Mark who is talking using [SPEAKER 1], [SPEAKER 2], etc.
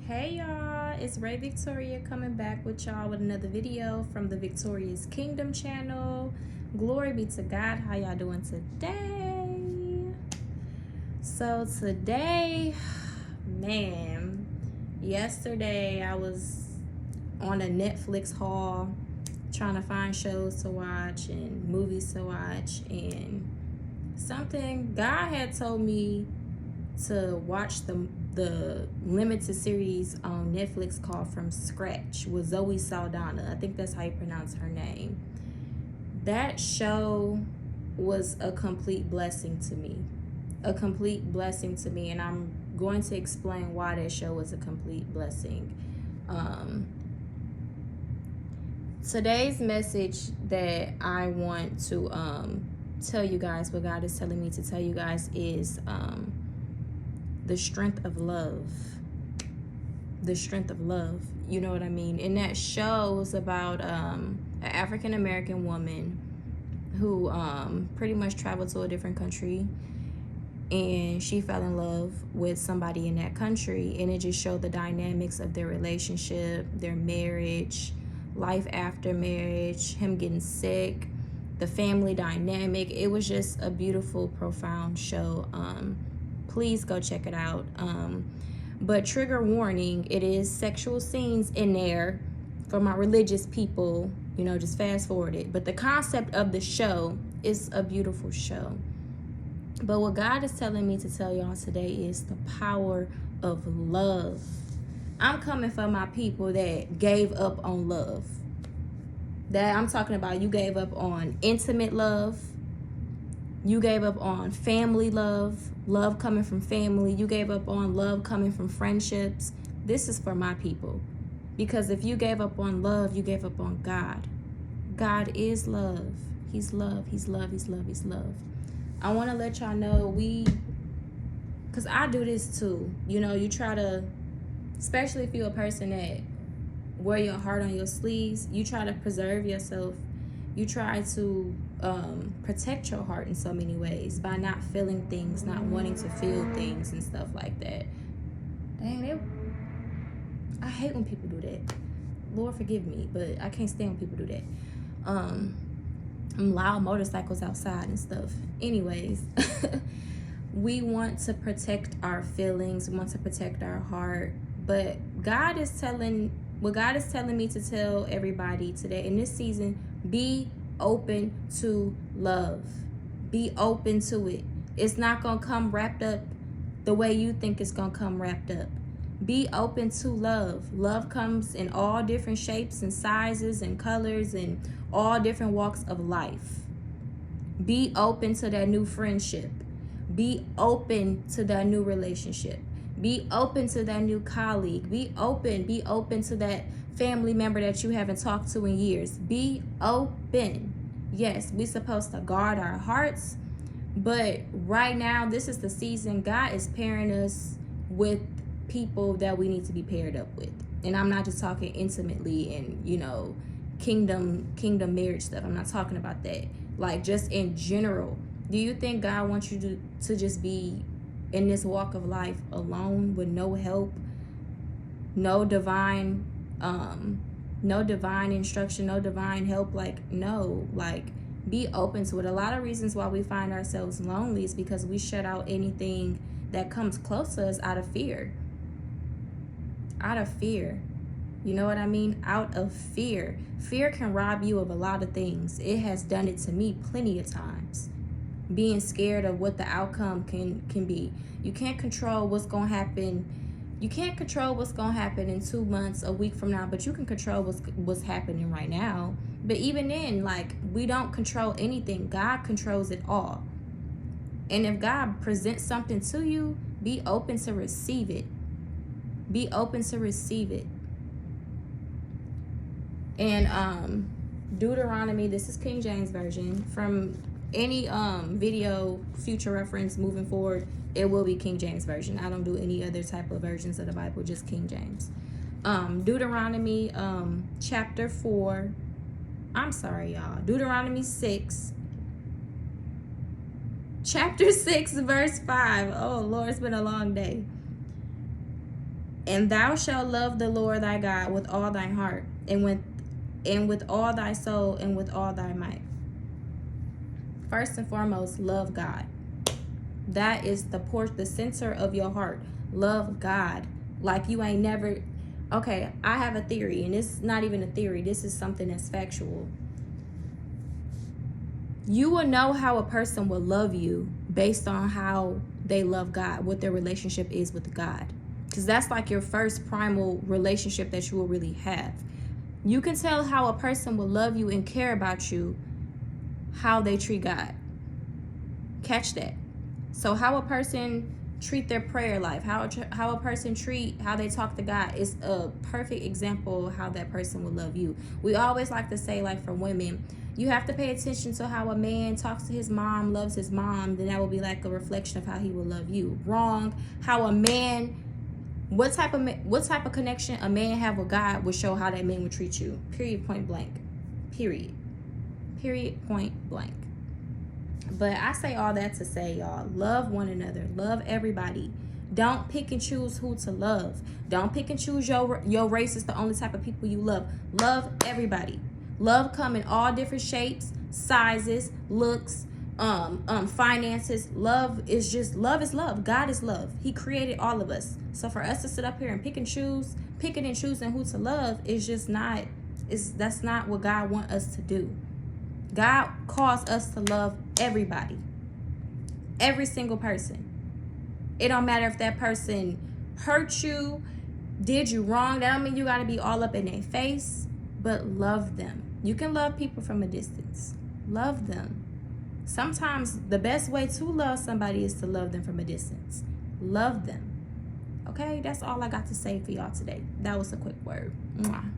[SPEAKER 1] Hey y'all, it's Ray Victoria coming back with y'all with another video from the Victoria's Kingdom channel. Glory be to God. How y'all doing today? So today, man, yesterday I was on a Netflix haul trying to find shows to watch and movies to watch, and something God had told me to watch the limited series on Netflix called From Scratch with Zoe Saldana. I think that's how you pronounce her name. That show was a complete blessing to me. A complete blessing to me, and I'm going to explain why that show was a complete blessing. Today's message that I want to tell you guys, what God is telling me to tell you guys, is the strength of love. The strength of love. You know what I mean? And that show was about an African American woman who pretty much traveled to a different country, and she fell in love with somebody in that country, and it just showed the dynamics of their relationship, their marriage, life after marriage, him getting sick, the family dynamic. It was just a beautiful, profound show. Please go check it out. But trigger warning, it is sexual scenes in there for my religious people. You know, just fast forward it. But the concept of the show is a beautiful show. But what God is telling me to tell y'all today is the power of love. I'm coming for my people that gave up on love. That I'm talking about, you gave up on intimate love. You gave up on family love, love coming from family. You gave up on love coming from friendships. This is for my people. Because if you gave up on love, you gave up on God. God is love. He's love. He's love. He's love. He's love. I want to let y'all know, because I do this too. You know, you try to, especially if you're a person that wear your heart on your sleeves, you try to preserve yourself. You try to protect your heart in so many ways by not feeling things, not wanting to feel things and stuff like that. Dang, I hate when people do that. Lord forgive me, but I can't stand when people do that. Loud motorcycles outside and stuff. Anyways, we want to protect our feelings, we want to protect our heart, but what God is telling me to tell everybody today in this season: be open to love. Be open to it. It's not gonna come wrapped up the way you think it's gonna come wrapped up. Be open to love. Love comes in all different shapes and sizes and colors and all different walks of life. Be open to that new friendship. Be open to that new relationship. Be open to that new colleague. Be open to that family member that you haven't talked to in years. Be open. Yes, we're supposed to guard our hearts, but right now, this is the season God is pairing us with people that we need to be paired up with. And I'm not just talking intimately and, you know, kingdom marriage stuff. I'm not talking about that. Like, just in general. Do you think God wants you to just be in this walk of life alone with no help, no divine instruction, no divine help? Like, no. Like, be open to it. A lot of reasons why we find ourselves lonely is because we shut out anything that comes close to us out of fear. Out of fear. You know what I mean? Out of fear. Fear can rob you of a lot of things. It has done it to me plenty of times. Being scared of what the outcome can be. You can't control what's going to happen. You can't control what's going to happen in 2 months, a week from now, but you can control what's happening right now. But even then, like, we don't control anything. God controls it all. And if God presents something to you, be open to receive it. Be open to receive it. And Deuteronomy, this is King James Version. From any video future reference moving forward, it will be King James Version. I don't do any other type of versions of the Bible, just King James. Deuteronomy chapter 4. I'm sorry, y'all. Deuteronomy 6. Chapter 6, verse 5. Oh, Lord, it's been a long day. And thou shalt love the Lord thy God with all thine heart, and with all thy soul, and with all thy might. First and foremost, love God. That is the center of your heart. Love God like you ain't never. Okay, I have a theory, and it's not even a theory. This is something that's factual. You will know how a person will love you based on how they love God, what their relationship is with God. Because that's like your first primal relationship that you will really have. You can tell how a person will love you and care about you, how they treat God. Catch that. So how a person treat their prayer life, how a person how they talk to God is a perfect example of how that person will love you. We always like to say, like, for women, you have to pay attention to how a man talks to his mom, loves his mom, then that will be like a reflection of how he will love you. Wrong. How a man, what type of connection a man have with God will show how that man will treat you. Period, point blank. Period, point blank. But I say all that to say, y'all, love one another. Love everybody. Don't pick and choose who to love. Don't pick and choose your race is the only type of people you love. Love everybody. Love come in all different shapes, sizes, looks, finances. Love is love. God is love. He created all of us. So for us to sit up here and picking and choosing who to love is just that's not what God wants us to do. God calls us to love everybody. Every single person. It don't matter if that person hurt you, did you wrong. That don't mean you got to be all up in their face, but love them. You can love people from a distance. Love them. Sometimes the best way to love somebody is to love them from a distance. Love them. Okay, that's all I got to say for y'all today. That was a quick word. Mwah.